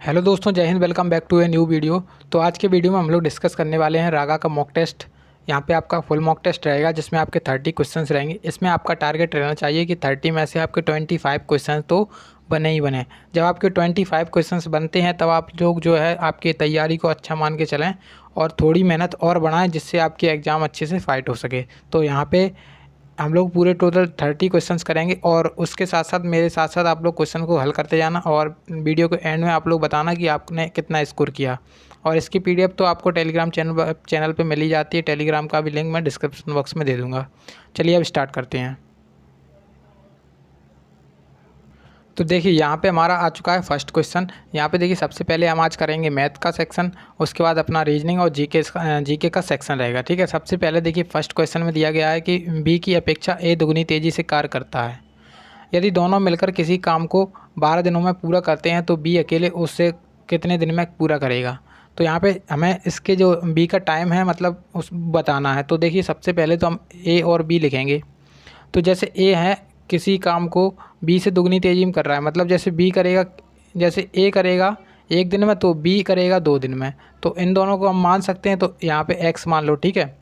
Hello दोस्तों, जय Hind. Welcome back to a new video. तो आज के वीडियो में हम लोग डिस्कस करने वाले हैं रागा का मॉक टेस्ट। यहाँ पे आपका फुल मॉक टेस्ट रहेगा जिसमें आपके 30 क्वेश्चंस रहेंगे। इसमें आपका टारगेट रहना चाहिए कि 30 में से आपके 25 क्वेश्चंस तो बने ही बने। जब आपके 25 क्वेश्चंस बनते हैं तब आप लोग जो है आपकी तैयारी को अच्छा मान के चलें और थोड़ी मेहनत और बढ़ाएं जिससे आपके एग्ज़ाम अच्छे से फाइट हो सके। तो यहाँ पे हम लोग पूरे टोटल 30 क्वेश्चंस करेंगे और उसके साथ साथ मेरे साथ साथ आप लोग क्वेश्चन को हल करते जाना और वीडियो के एंड में आप लोग बताना कि आपने कितना स्कोर किया। और इसकी पीडीएफ तो आपको टेलीग्राम चैनल पे मिल ही जाती है। टेलीग्राम का भी लिंक मैं डिस्क्रिप्शन बॉक्स में दे दूँगा। चलिए अब स्टार्ट करते हैं। तो देखिए यहाँ पे हमारा आ चुका है फर्स्ट क्वेश्चन। यहाँ पे देखिए सबसे पहले हम आज करेंगे मैथ का सेक्शन, उसके बाद अपना रीजनिंग और जीके का सेक्शन रहेगा। ठीक है, सबसे पहले देखिए फर्स्ट क्वेश्चन में दिया गया है कि बी की अपेक्षा ए दुगनी तेज़ी से कार्य करता है। यदि दोनों मिलकर किसी काम को 12 दिनों में पूरा करते हैं तो बी अकेले उससे कितने दिन में पूरा करेगा। तो यहाँ पे हमें इसके जो बी का टाइम है मतलब उस बताना है। तो देखिए सबसे पहले तो हम ए और बी लिखेंगे। तो जैसे ए है किसी काम को बी से दुगनी तेज़ी में कर रहा है, मतलब जैसे बी करेगा, जैसे ए करेगा 1 दिन में तो बी करेगा 2 दिन में। तो इन दोनों को हम मान सकते हैं। तो यहाँ पे x मान लो, ठीक है,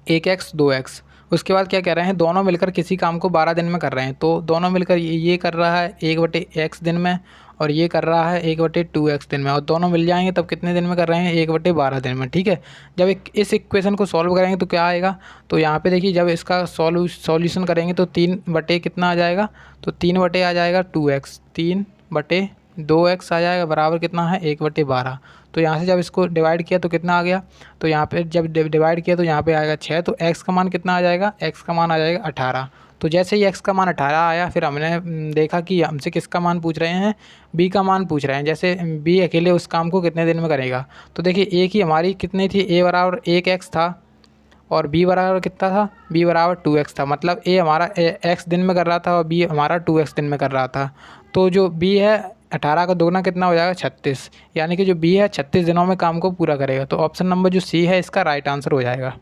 1x 2x। उसके बाद क्या कह रहे हैं, दोनों मिलकर किसी काम को 12 दिन में कर रहे हैं। तो दोनों मिलकर ये कर रहा है 1/x दिन में और ये कर रहा है 1/2x दिन में, और दोनों मिल जाएंगे तब कितने दिन में कर रहे हैं, 1/12 दिन में। ठीक है, जब इस इक्वेशन को सॉल्व करेंगे तो क्या आएगा, तो यहाँ पे देखिए जब इसका सॉल्यूशन करेंगे तो 3 कितना आ जाएगा, तो 3 आ जाएगा 2x, 3/2x आ जाएगा बराबर कितना है 1/12। तो यहाँ से जब इसको डिवाइड किया तो कितना आ गया, तो यहाँ पे जब डिवाइड किया तो यहाँ पे आएगा 6। तो x का मान कितना आ जाएगा, x का मान आ जाएगा 18। तो जैसे ही x का मान 18 आया फिर हमने देखा कि हमसे किसका मान पूछ रहे हैं, b का मान पूछ रहे हैं। जैसे b अकेले उस काम को कितने दिन में करेगा। तो देखिए a की हमारी कितनी थी, a बराबर 1x था और b बराबर कितना था, b बराबर 2x था। मतलब a हमारा x दिन में कर रहा था और b हमारा 2x दिन में कर रहा था। तो जो b है 18 का दोगुना कितना हो जाएगा 36, यानी कि जो b है 36 दिनों में काम को पूरा करेगा। तो ऑप्शन नंबर जो सी है इसका राइट आंसर हो जाएगा।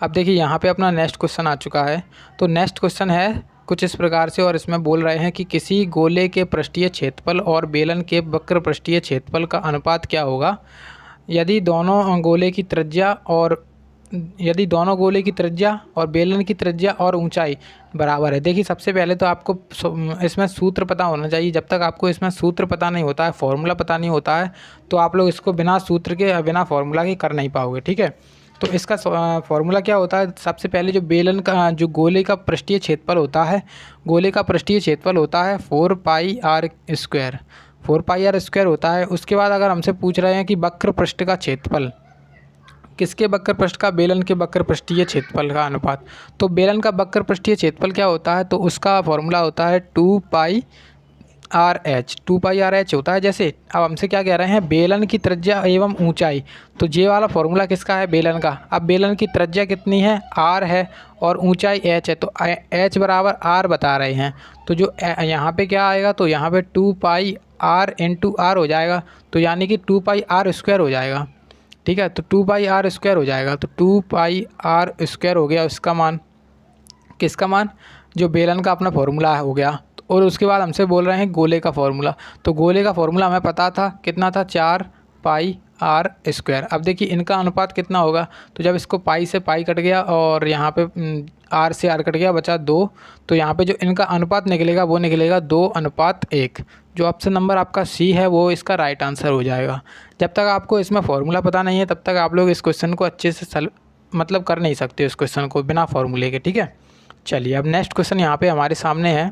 अब देखिए यहाँ पे अपना नेक्स्ट क्वेश्चन आ चुका है। तो नेक्स्ट क्वेश्चन है कुछ इस प्रकार से और इसमें बोल रहे हैं कि किसी गोले के पृष्ठीय क्षेत्रफल और बेलन के वक्र पृष्ठीय क्षेत्रफल का अनुपात क्या होगा यदि दोनों गोले की त्रिज्या और बेलन की त्रिज्या और ऊंचाई बराबर है। देखिए सबसे पहले तो आपको इसमें सूत्र पता होना चाहिए। जब तक आपको इसमें सूत्र पता नहीं होता है, फॉर्मूला पता नहीं होता है, तो आप लोग इसको बिना सूत्र के बिना फॉर्मूला के कर नहीं पाओगे। ठीक है, तो इसका फॉर्मूला क्या होता है, सबसे पहले जो बेलन का जो गोले का पृष्ठीय क्षेत्रफल होता है, गोले का पृष्ठीय क्षेत्रफल होता है 4πr² होता है। उसके बाद अगर हमसे पूछ रहे हैं कि वक्र पृष्ठ का क्षेत्रफल, किसके वक्र पृष्ठ का, बेलन के वक्र पृष्ठीय क्षेत्रफल का अनुपात। तो बेलन का वक्र पृष्ठीय क्षेत्रफल क्या होता है, तो उसका फॉर्मूला होता है 2πrh होता है। जैसे अब हमसे क्या कह रहे हैं, बेलन की त्रिज्या एवं ऊंचाई। तो ये वाला फॉर्मूला किसका है, बेलन का। अब बेलन की त्रिज्या कितनी है, r है, और ऊंचाई h है। तो h बराबर r बता रहे हैं। तो जो यहाँ पे क्या आएगा, तो यहाँ पे 2πr × r हो जाएगा। तो यानी कि 2πr² हो जाएगा। ठीक है, तो 2πr² हो जाएगा। तो 2πr² हो गया उसका मान, किसका मान, जो बेलन का अपना फॉर्मूला हो गया। और उसके बाद हमसे बोल रहे हैं गोले का फॉर्मूला। तो गोले का फॉर्मूला हमें पता था, कितना था, 4πr²। अब देखिए इनका अनुपात कितना होगा, तो जब इसको पाई से पाई कट गया और यहाँ पे r से r कट गया, बचा 2। तो यहाँ पे जो इनका अनुपात निकलेगा वो निकलेगा 2:1। जो ऑप्शन नंबर आपका सी है वो इसका राइट आंसर हो जाएगा। जब तक आपको इसमें फॉर्मूला पता नहीं है तब तक आप लोग इस क्वेश्चन को अच्छे से मतलब कर नहीं सकते इस क्वेश्चन को बिना फॉर्मूले के। ठीक है, चलिए अब नेक्स्ट क्वेश्चन यहाँ पे हमारे सामने है।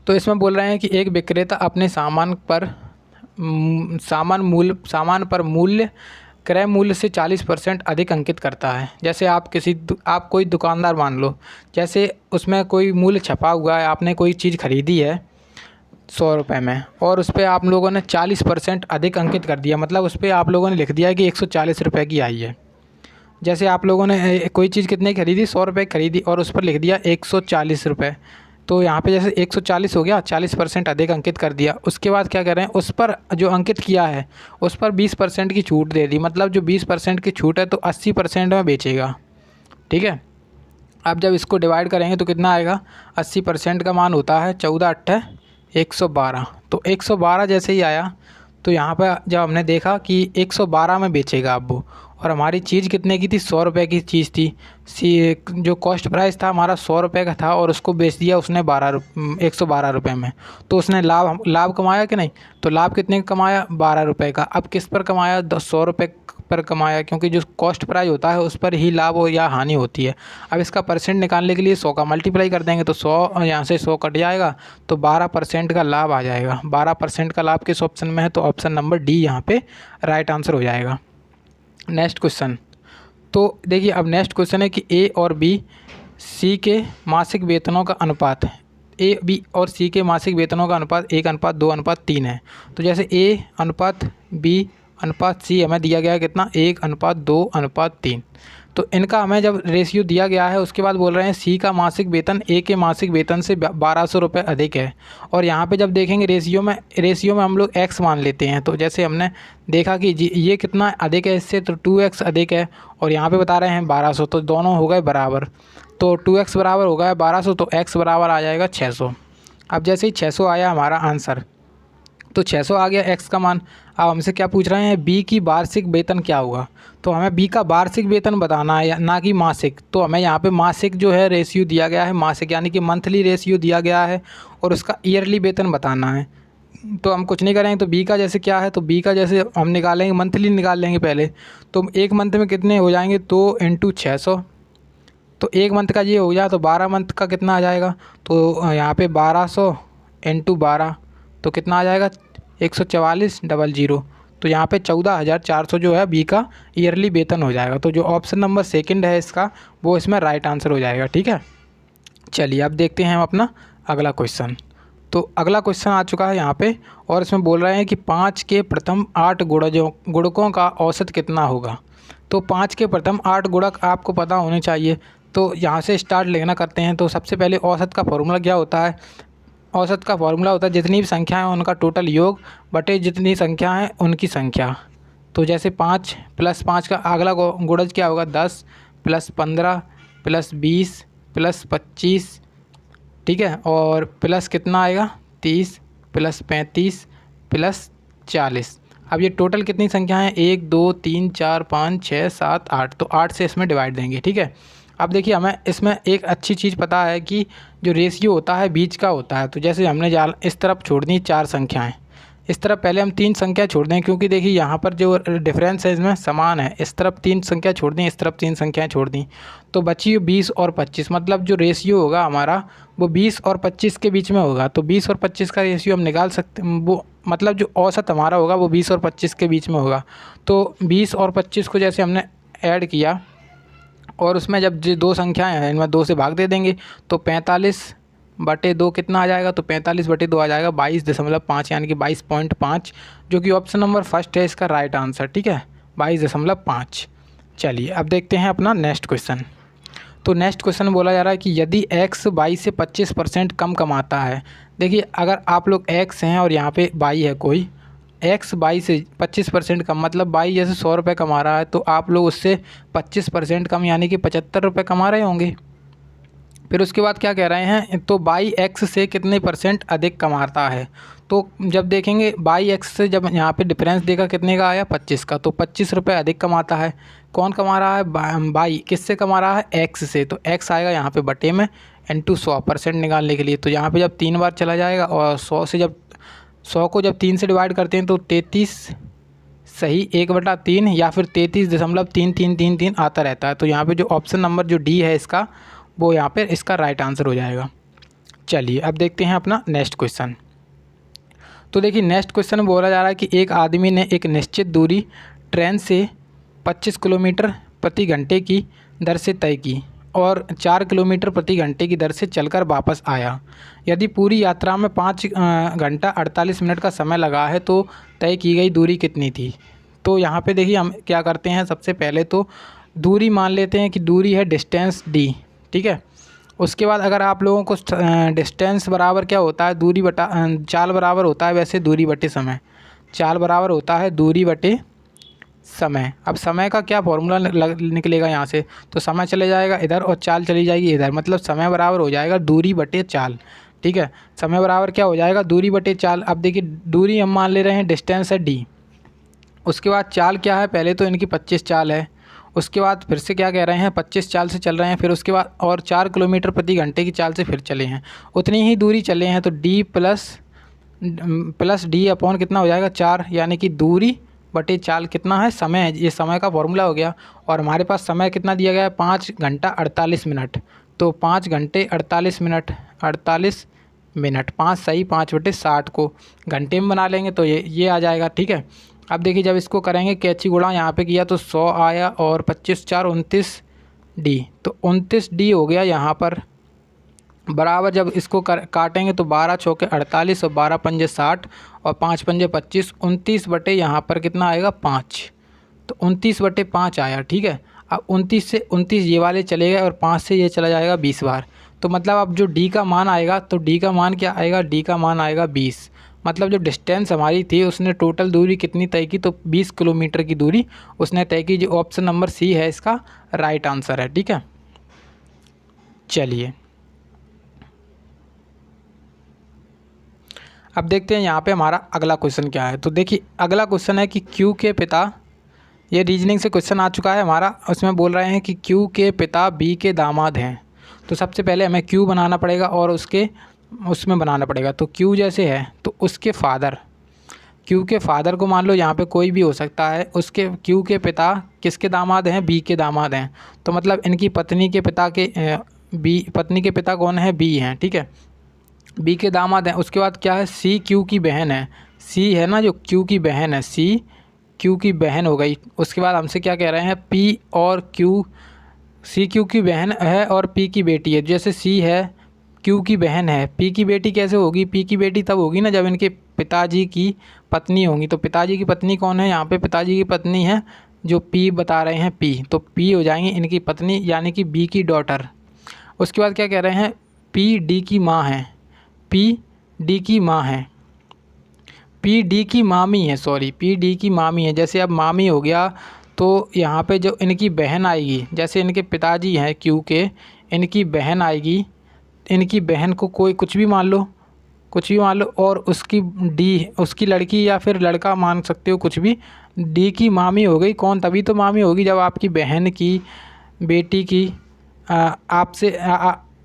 तो इसमें बोल रहे हैं कि एक विक्रेता अपने सामान पर मूल्य क्रय मूल्य से 40% अधिक अंकित करता है। जैसे आप कोई दुकानदार मान लो, जैसे उसमें कोई मूल्य छपा हुआ है, आपने कोई चीज़ खरीदी है 100 रुपये में और उस पर आप लोगों ने 40% अधिक अंकित कर दिया। मतलब उस पर आप लोगों ने लिख दिया कि 140 रुपये की आई है। जैसे आप लोगों ने कोई चीज़ कितने खरीदी, 100 रुपये खरीदी और उस पर लिख दिया 140 रुपये। तो यहाँ पे जैसे 140 हो गया, 40% अधिक अंकित कर दिया। उसके बाद क्या कर रहे हैं, उस पर जो अंकित किया है उस पर 20% की छूट दे दी। मतलब जो 20% की छूट है तो 80% में बेचेगा। ठीक है, अब जब इसको डिवाइड करेंगे तो कितना आएगा, 80% का मान होता है 14×8 112। तो 112 जैसे ही आया तो यहाँ पर जब हमने देखा कि 112 में बेचेगा अब वो, और हमारी चीज़ कितने की थी, 100 रुपये की चीज़ थी। जो कॉस्ट प्राइस था हमारा 100 रुपये का था, और उसको बेच दिया उसने 112 रुपये में। तो उसने लाभ कमाया कि नहीं? तो लाभ कितने का कमाया, 12 रुपये का। अब किस पर कमाया, 100 रुपये पर कमाया, क्योंकि जो कॉस्ट प्राइस होता है उस पर ही लाभ हो या हानि होती है। अब इसका परसेंट निकालने के लिए 100 का मल्टीप्लाई कर देंगे, तो 100 यहाँ से 100 कट जाएगा, तो 12% का लाभ आ जाएगा। 12% का लाभ किस ऑप्शन में है, तो ऑप्शन नंबर डी यहाँ पे राइट आंसर हो जाएगा। नेक्स्ट क्वेश्चन, तो देखिए अब नेक्स्ट क्वेश्चन है कि ए और बी सी के मासिक वेतनों का अनुपात है। ए बी और सी के मासिक वेतनों का अनुपात 1:2:3 है। तो जैसे ए अनुपात बी अनुपात सी हमें दिया गया है कितना, 1:2:3। तो इनका हमें जब रेशियो दिया गया है उसके बाद बोल रहे हैं सी का मासिक वेतन ए के मासिक वेतन से 1200 रुपये अधिक है। और यहाँ पे जब देखेंगे रेशियो में हम लोग एक्स मान लेते हैं। तो जैसे हमने देखा कि जी ये कितना अधिक है इससे, तो 2x अधिक है, और यहाँ पे बता रहे हैं 1200, तो दोनों हो गए बराबर। तो 2x बराबर हो गया 1200, तो x बराबर आ जाएगा 600। अब जैसे ही 600 आया हमारा आंसर, तो 600 आ गया x का मान। अब हमसे क्या पूछ रहे हैं, b की वार्षिक वेतन क्या होगा। तो हमें b का वार्षिक वेतन बताना है, ना कि मासिक। तो हमें यहाँ पे मासिक जो है रेशियो दिया गया है, मासिक यानी कि मंथली रेशियो दिया गया है, और उसका ईयरली वेतन बताना है। तो हम कुछ नहीं करेंगे, तो b का जैसे क्या है, तो b का जैसे हम निकालेंगे, मंथली निकाल लेंगे पहले। तो एक मंथ में कितने हो जाएंगे, तो इंटू 600। तो एक मंथ का ये हो गया, तो 12 मंथ का कितना आ जाएगा, तो यहाँ पे 1200 इंटू 12, तो कितना आ जाएगा, 144,000। तो यहाँ पे 14,400 जो है बी का ईयरली वेतन हो जाएगा। तो जो ऑप्शन नंबर सेकंड है इसका, वो इसमें राइट आंसर हो जाएगा। ठीक है, चलिए अब देखते हैं हम अपना अगला क्वेश्चन। तो अगला क्वेश्चन आ चुका है यहाँ पे, और इसमें बोल रहे हैं कि 5 के प्रथम 8 गुणकों का औसत कितना होगा। तो 5 के प्रथम 8 गुणक आपको पता होने चाहिए। तो यहाँ से स्टार्ट लेना करते हैं। तो सबसे पहले औसत का फॉर्मूला क्या होता है, औसत का फॉर्मूला होता है जितनी भी संख्या है उनका टोटल योग बटे जितनी संख्या है उनकी संख्या। तो जैसे 5 + 5 का अगला गुणज क्या होगा, 10 + 15 + 20 + 25, ठीक है, और प्लस कितना आएगा, 30 + 35 + 40। अब ये टोटल कितनी संख्या है, 1 2 3 4 5 6 7 8। तो 8 से इसमें डिवाइड देंगे। ठीक है, अब देखिए हमें इसमें एक अच्छी चीज़ पता है कि जो रेशियो होता है बीच का होता है। तो जैसे हमने इस तरफ छोड़ दी 4 संख्याएं, इस तरफ पहले हम 3 संख्या छोड़ दें, क्योंकि देखिए यहाँ पर जो डिफरेंस है इसमें समान है। इस तरफ 3 संख्या छोड़ दी, इस तरफ 3 संख्याएं छोड़ दी, तो बची 20 और 25। मतलब जो रेशियो होगा हमारा वो 20 और 25 के बीच में होगा। तो 20 और 25 का रेशियो हम निकाल सकते, वो मतलब जो औसत हमारा होगा वो 20 और 25 के बीच में होगा। तो 20 और 25 को जैसे हमने ऐड किया, और उसमें जब जो 2 संख्याएं हैं इनमें 2 से भाग दे देंगे, तो 45/2 कितना आ जाएगा, तो 45/2 आ जाएगा 22.5, यानी कि 22.5, जो कि ऑप्शन नंबर फर्स्ट है इसका राइट आंसर। ठीक है, 22.5। चलिए अब देखते हैं अपना नेक्स्ट क्वेश्चन। तो नेक्स्ट क्वेश्चन बोला जा रहा है कि यदि x y से 25% कम कमाता है। देखिए अगर आप लोग x हैं और यहाँ पे y है कोई, x y से 25% कम, मतलब y जैसे 100 रुपये कमा रहा है, तो आप लोग उससे 25% कम यानी कि 75 रुपये कमा रहे होंगे। फिर उसके बाद क्या कह रहे हैं, तो y x से कितने % अधिक कमाता है। तो जब देखेंगे y x से, जब यहाँ पे डिफरेंस देखा कितने का आया, 25 का, तो 25 रुपये अधिक कमाता है। कौन कमा रहा है, y किससे कमा रहा है, x से। तो x आएगा यहाँ पे बटे में इंटू 100% निकालने के लिए। तो यहाँ पे जब 3 बार चला जाएगा, और 100 को जब 3 से डिवाइड करते हैं तो 33 सही 1/3 या फिर 33.3333 आता रहता है। तो यहाँ पे जो ऑप्शन नंबर जो डी है इसका, वो यहाँ पे इसका राइट आंसर हो जाएगा। चलिए अब देखते हैं अपना नेक्स्ट क्वेश्चन। तो देखिए नेक्स्ट क्वेश्चन में बोला जा रहा है कि एक आदमी ने एक निश्चित दूरी ट्रेन से 25 किलोमीटर प्रति घंटे की दर से तय की और 4 किलोमीटर प्रति घंटे की दर से चलकर वापस आया। यदि पूरी यात्रा में 5 घंटा 48 मिनट का समय लगा है तो तय की गई दूरी कितनी थी। तो यहाँ पे देखिए हम क्या करते हैं, सबसे पहले तो दूरी मान लेते हैं कि दूरी है डिस्टेंस डी। ठीक है, उसके बाद अगर आप लोगों को डिस्टेंस बराबर क्या होता है, दूरी बटा चाल बराबर होता है वैसे दूरी बटे समय। चाल बराबर होता है दूरी बटे समय। अब समय का क्या फॉर्मूला निकलेगा यहाँ से, तो समय चले जाएगा इधर और चाल चली जाएगी इधर, मतलब समय बराबर हो जाएगा दूरी बटे चाल। ठीक है। समय बराबर क्या हो जाएगा, दूरी बटे चाल। अब देखिए दूरी हम मान ले रहे हैं डिस्टेंस है d, उसके बाद चाल क्या है, पहले तो इनकी 25 चाल है, उसके बाद फिर से क्या कह रहे हैं 25 चाल से चल रहे हैं, फिर उसके बाद और 4 किलोमीटर प्रति घंटे की चाल से फिर चले हैं, उतनी ही दूरी चले हैं। तो d प्लस डी अपॉन कितना हो जाएगा 4, यानी कि दूरी बटे चाल कितना है, समय है, ये समय का फॉर्मूला हो गया। और हमारे पास समय कितना दिया गया है 5 घंटा 48 मिनट, तो 5 घंटे 48 मिनट, 48 मिनट 5 सही 5/60 को घंटे में बना लेंगे तो ये आ जाएगा, ठीक है। अब देखिए जब इसको करेंगे कैची गुणा यहाँ पे किया तो 100 आया और 25 4 29 डी, तो 29 डी हो गया यहाँ पर, बराबर जब इसको काटेंगे तो 12 चौके 48 और 12 पंजे 60 और 5 पंजे 25, 29 बटे यहाँ पर कितना आएगा 5, तो 29/5 आया, ठीक है। अब 29 से 29 ये वाले चले गए और 5 से ये चला जाएगा 20 बार, तो मतलब अब जो डी का मान आएगा, तो डी का मान क्या आएगा, डी का मान आएगा 20। मतलब जो डिस्टेंस हमारी थी उसने टोटल दूरी कितनी तय की, तो 20 किलोमीटर की दूरी उसने तय की। जो ऑप्शन नंबर सी है इसका राइट आंसर है, ठीक है। चलिए अब देखते हैं यहाँ पे हमारा अगला क्वेश्चन क्या है। तो देखिए अगला क्वेश्चन है कि क्यू के पिता, ये रीजनिंग से क्वेश्चन आ चुका है हमारा, उसमें बोल रहे हैं कि क्यू के पिता बी के दामाद हैं। तो सबसे पहले हमें क्यू बनाना पड़ेगा और उसमें बनाना पड़ेगा। तो क्यू जैसे है तो उसके फादर, क्यू के फादर को मान लो यहाँ पे कोई भी हो सकता है, उसके क्यू के पिता किसके दामाद हैं, बी के दामाद हैं। तो मतलब इनकी पत्नी के पिता के पत्नी के पिता कौन है, बी हैं, ठीक है, बी के दामाद हैं। उसके बाद क्या है, सी क्यू की बहन है, सी है ना जो क्यू की बहन है, सी क्यू की बहन हो गई। उसके बाद हमसे क्या कह रहे हैं, पी और क्यू, सी क्यू की बहन है और पी की बेटी है। जैसे सी है क्यू की बहन है, पी की बेटी कैसे होगी, पी की बेटी तब होगी ना जब इनके पिताजी की पत्नी होंगी। तो पिताजी की पत्नी कौन है, यहाँ पे पिताजी की पत्नी है जो पी बता रहे हैं पी, तो पी हो जाएंगी इनकी पत्नी यानी कि बी की डॉटर। उसके बाद क्या कह रहे हैं, पी डी की माँ है, पी डी की माँ है, पी डी की मामी है, सॉरी पी डी की मामी है। जैसे अब मामी हो गया तो यहाँ पे जो इनकी बहन आएगी, जैसे इनके पिताजी हैं क्यू के, इनकी बहन आएगी, इनकी बहन को कोई कुछ भी मान लो, कुछ भी मान लो, और उसकी डी उसकी लड़की या फिर लड़का मान सकते हो कुछ भी, डी की मामी हो गई कौन, तभी तो मामी होगी जब आपकी बहन की बेटी की आपसे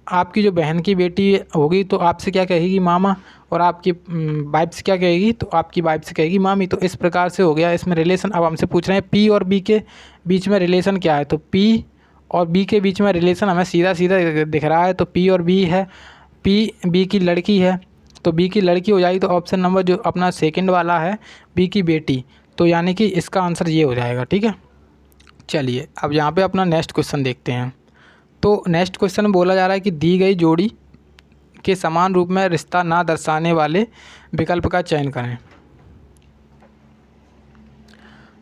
आपकी जो बहन की बेटी होगी तो आपसे क्या कहेगी मामा, और आपकी वाइफ से क्या कहेगी, तो आपकी वाइफ से कहेगी मामी। तो इस प्रकार से हो गया इसमें रिलेशन। अब हमसे पूछ रहे हैं पी और बी के बीच में रिलेशन क्या है, तो पी और बी के बीच में रिलेशन हमें सीधा सीधा दिख रहा है। तो पी और बी है, पी बी की लड़की है, तो बी की लड़की हो जाएगी, तो ऑप्शन नंबर जो अपना सेकंड वाला है बी की बेटी, तो यानी कि इसका आंसर ये हो जाएगा, ठीक है। चलिए अब यहाँ पे अपना नेक्स्ट क्वेश्चन देखते हैं। तो नेक्स्ट क्वेश्चन में बोला जा रहा है कि दी गई जोड़ी के समान रूप में रिश्ता ना दर्शाने वाले विकल्प का चयन करें।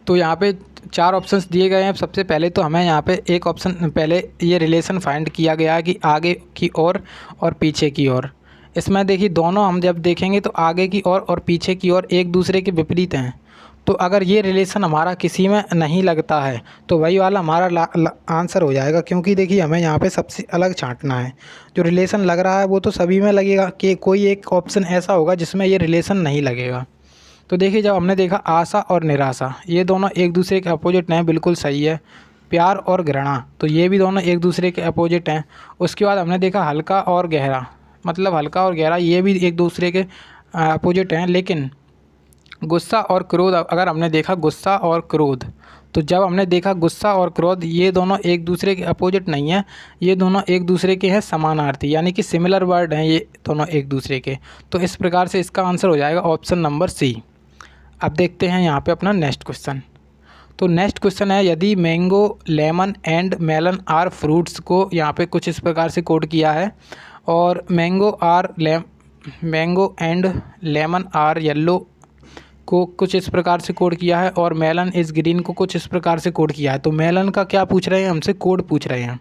तो यहाँ पे 4 ऑप्शंस दिए गए हैं। सबसे पहले तो हमें यहाँ पे एक ऑप्शन, पहले ये रिलेशन फाइंड किया गया है कि आगे की ओर और पीछे की ओर। इसमें देखिए दोनों हम जब देखेंगे तो आगे की ओर और पीछे की ओर एक दूसरे के विपरीत हैं। तो अगर ये रिलेशन हमारा किसी में नहीं लगता है तो वही वाला हमारा आंसर हो जाएगा, क्योंकि देखिए हमें यहाँ पे सबसे अलग छांटना है। जो रिलेशन लग रहा है वो तो सभी में लगेगा, कि कोई एक ऑप्शन ऐसा होगा जिसमें ये रिलेशन नहीं लगेगा। तो देखिए जब हमने देखा आशा और निराशा, ये दोनों एक दूसरे के अपोजिट हैं, बिल्कुल सही है। प्यार और घृणा, तो ये भी दोनों एक दूसरे के अपोजिट हैं। उसके बाद हमने देखा हल्का और गहरा, मतलब हल्का और गहरा ये भी एक दूसरे के अपोजिट हैं। लेकिन गुस्सा और क्रोध, अगर हमने देखा गुस्सा और क्रोध, तो जब हमने देखा गुस्सा और क्रोध ये दोनों एक दूसरे के अपोजिट नहीं हैं, ये दोनों एक दूसरे के हैं समानार्थी, यानी कि सिमिलर वर्ड हैं ये दोनों एक दूसरे के। तो इस प्रकार से इसका आंसर हो जाएगा ऑप्शन नंबर सी। अब देखते हैं यहाँ पे अपना नेक्स्ट क्वेश्चन। तो नेक्स्ट क्वेश्चन है, यदि mango lemon and melon are fruits को यहाँ पे कुछ इस प्रकार से कोड किया है, और mango and lemon are yellow को कुछ इस प्रकार से कोड किया है, और मेलन इज़ ग्रीन को कुछ इस प्रकार से कोड किया है। तो मेलन का क्या पूछ रहे हैं हमसे, कोड पूछ रहे हैं।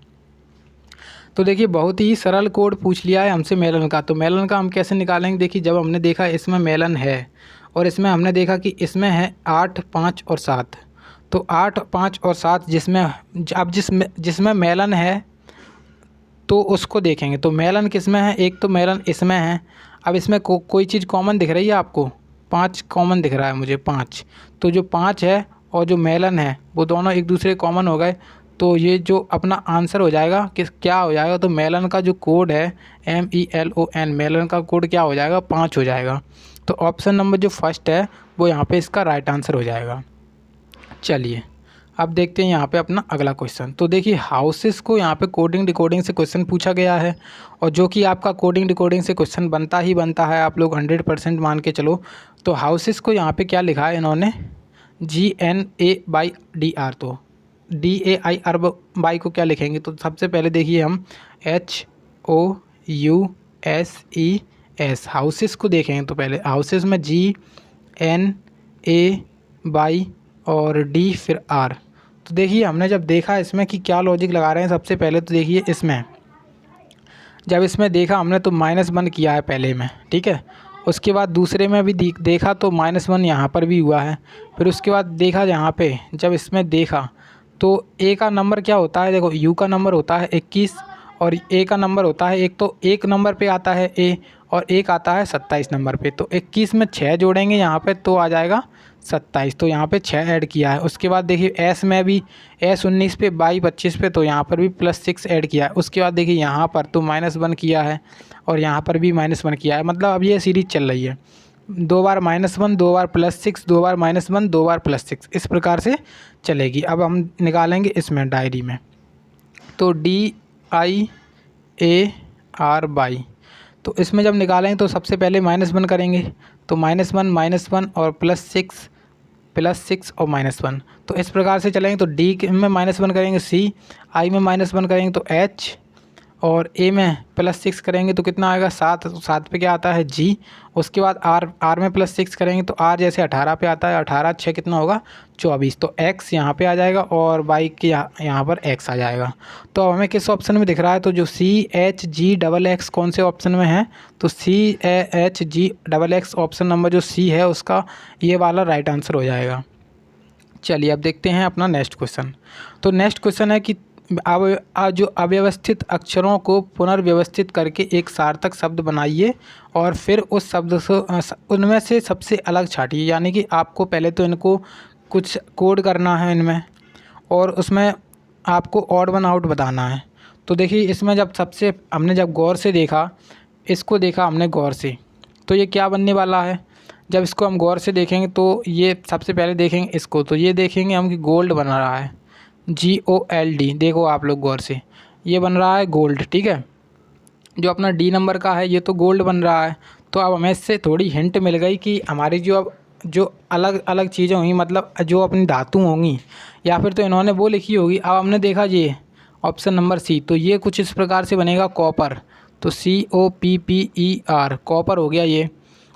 तो देखिए बहुत ही सरल कोड पूछ लिया है हमसे मेलन का। तो मेलन का हम कैसे निकालेंगे, देखिए जब हमने देखा इसमें मेलन है और इसमें हमने देखा कि इसमें है 8 5 और 7, तो 8 5 और 7 जिसमें अब जिसमें मेलन है तो उसको देखेंगे। तो मेलन किस में है, एक तो मेलन इसमें है। अब इसमें कोई चीज़ कॉमन दिख रही है आपको, 5 कॉमन दिख रहा है मुझे 5। तो जो 5 है और जो मेलन है वो दोनों एक दूसरे कॉमन हो गए। तो ये जो अपना आंसर हो जाएगा किस क्या हो जाएगा, तो मेलन का जो कोड है MELON, मेलन का कोड क्या हो जाएगा, 5 हो जाएगा। तो ऑप्शन नंबर जो फर्स्ट है वो यहाँ पे इसका राइट आंसर हो जाएगा। चलिए अब देखते हैं यहाँ पे अपना अगला क्वेश्चन। तो देखिए हाउसेस को यहाँ पे कोडिंग डिकोडिंग से क्वेश्चन पूछा गया है, और जो कि आपका कोडिंग डिकोडिंग से क्वेश्चन बनता ही बनता है, आप लोग 100% मान के चलो। तो हाउसेस को यहाँ पे क्या लिखा है इन्होंने, GNA/DR। तो DAIR बाई को क्या लिखेंगे, तो सबसे पहले देखिए हम HOUSES हाउसेस को देखेंगे। तो पहले हाउसेस में GNA और D फिर R। तो देखिए हमने जब देखा इसमें कि क्या लॉजिक लगा रहे हैं, सबसे पहले तो देखिए इसमें जब इसमें देखा हमने तो -1 किया है पहले में, ठीक है। उसके बाद दूसरे में भी देखा तो -1 यहाँ पर भी हुआ है। फिर उसके बाद देखा यहाँ पे जब इसमें देखा तो A का नंबर क्या होता है, देखो U का नंबर होता है 21 और A का नंबर होता है एक, तो एक नंबर पे आता है A और एक आता है 27 नंबर पे। तो 21 में 6 जोड़ेंगे यहाँ पे तो आ जाएगा 27। तो यहाँ पे 6 ऐड किया है। उसके बाद देखिए S में भी S19 पे Y 25 पे, तो यहाँ पर भी +6 ऐड किया है। उसके बाद देखिए यहाँ पर तो -1 किया है और यहाँ पर भी -1 किया है। मतलब अब ये सीरीज चल रही है, 2 बार -1, 2 बार +6, 2 बार -1, 2 बार +6, इस प्रकार से चलेगी। अब हम निकालेंगे इसमें डायरी में, तो DIAR/, तो इसमें जब निकालेंगे तो सबसे पहले -1 करेंगे, तो -1 -1 और +6 और -1, तो इस प्रकार से चलेंगे। तो D में -1 करेंगे C, I में -1 करेंगे तो H, और A में +6 करेंगे तो कितना आएगा 7, 7 पे क्या आता है G। उसके बाद R में +6 करेंगे तो R जैसे 18 पे आता है, 18 6 कितना होगा 24, तो X यहाँ पे आ जाएगा और Y के यहाँ पर X आ जाएगा। तो हमें किस ऑप्शन में दिख रहा है, तो जो CHGXX कौन से ऑप्शन में है, तो CHGXX ऑप्शन नंबर जो C है उसका ये वाला राइट आंसर हो जाएगा। चलिए अब देखते हैं अपना नेक्स्ट क्वेश्चन। तो नेक्स्ट क्वेश्चन है कि जो अव्यवस्थित अक्षरों को पुनर्व्यवस्थित करके एक सार्थक शब्द बनाइए और फिर उस शब्द से उनमें से सबसे अलग छांटिए। यानी कि आपको पहले तो इनको कुछ कोड करना है इनमें, और उसमें आपको ऑड वन आउट बताना है। तो देखिए इसमें हमने जब गौर से देखा, इसको देखा हमने गौर से, तो ये क्या बनने वाला है। जब इसको हम गौर से देखेंगे तो ये सबसे पहले देखेंगे इसको, तो ये देखेंगे हम कि गोल्ड बन रहा है, GOLD। देखो आप लोग गौर से, ये बन रहा है गोल्ड, ठीक है। जो अपना D नंबर का है ये तो गोल्ड बन रहा है। तो अब हमें इससे थोड़ी हिंट मिल गई कि हमारी जो अलग अलग चीज़ें होंगी, मतलब जो अपनी धातु होंगी, या फिर तो इन्होंने वो लिखी होगी। अब हमने देखा ये ऑप्शन नंबर C, तो ये कुछ इस प्रकार से बनेगा कॉपर, तो COPPER कॉपर हो गया ये।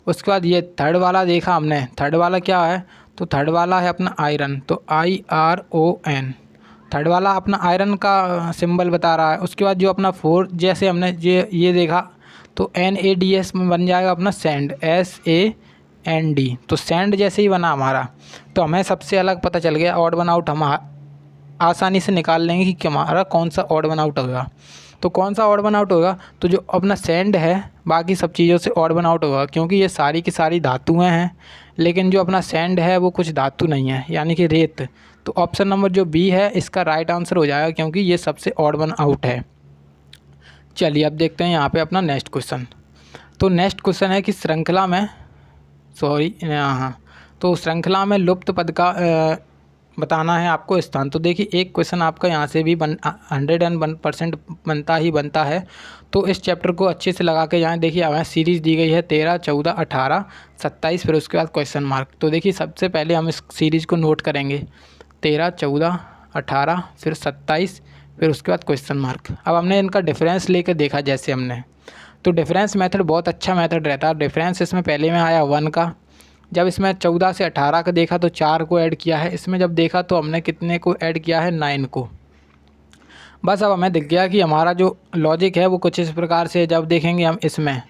उसके बाद ये थर्ड वाला देखा हमने, थर्ड वाला क्या है, तो थर्ड वाला है अपना आयरन, तो IRON, थर्ड वाला अपना आयरन का सिंबल बता रहा है। उसके बाद जो अपना 4 जैसे हमने ये देखा, तो NADS में बन जाएगा अपना सैंड, SAND, तो सैंड जैसे ही बना हमारा। तो हमें सबसे अलग पता चल गया, ऑड वन आउट हम आसानी से निकाल लेंगे कि हमारा कौन सा ऑड वन आउट होगा। तो कौन सा ऑड वन आउट होगा, तो जो अपना सैंड है बाकी सब चीज़ों से ऑड वन आउट होगा, क्योंकि ये सारी की सारी धातुएँ हैं, लेकिन जो अपना सैंड है वो कुछ धातु नहीं है, यानी कि रेत। तो ऑप्शन नंबर जो B है इसका राइट आंसर हो जाएगा, क्योंकि ये सबसे ऑड वन आउट है। चलिए अब देखते हैं यहाँ पे अपना नेक्स्ट क्वेश्चन। तो नेक्स्ट क्वेश्चन है कि श्रृंखला में तो श्रृंखला में लुप्त पद का बताना है आपको स्थान। तो देखिए एक क्वेश्चन आपका यहाँ से भी 101% बनता ही बनता है। तो इस चैप्टर को अच्छे से लगा के यहाँ देखिए हमें सीरीज़ दी गई है 13, 14, 18, 27, फिर उसके बाद क्वेश्चन मार्क। तो देखिए सबसे पहले हम इस सीरीज़ को नोट करेंगे, 13, 14, 18, फिर 27, फिर उसके बाद क्वेश्चन मार्क। अब हमने इनका डिफरेंस लेकर देखा, जैसे हमने, तो डिफरेंस मेथड बहुत अच्छा मेथड रहता है। डिफरेंस इसमें पहले में आया 1 का, जब इसमें 14 से 18 का देखा तो 4 को ऐड किया है, इसमें जब देखा तो हमने कितने को ऐड किया है, 9 को। बस अब हमें दिख गया कि हमारा जो लॉजिक है वो कुछ इस प्रकार से। जब देखेंगे हम इसमें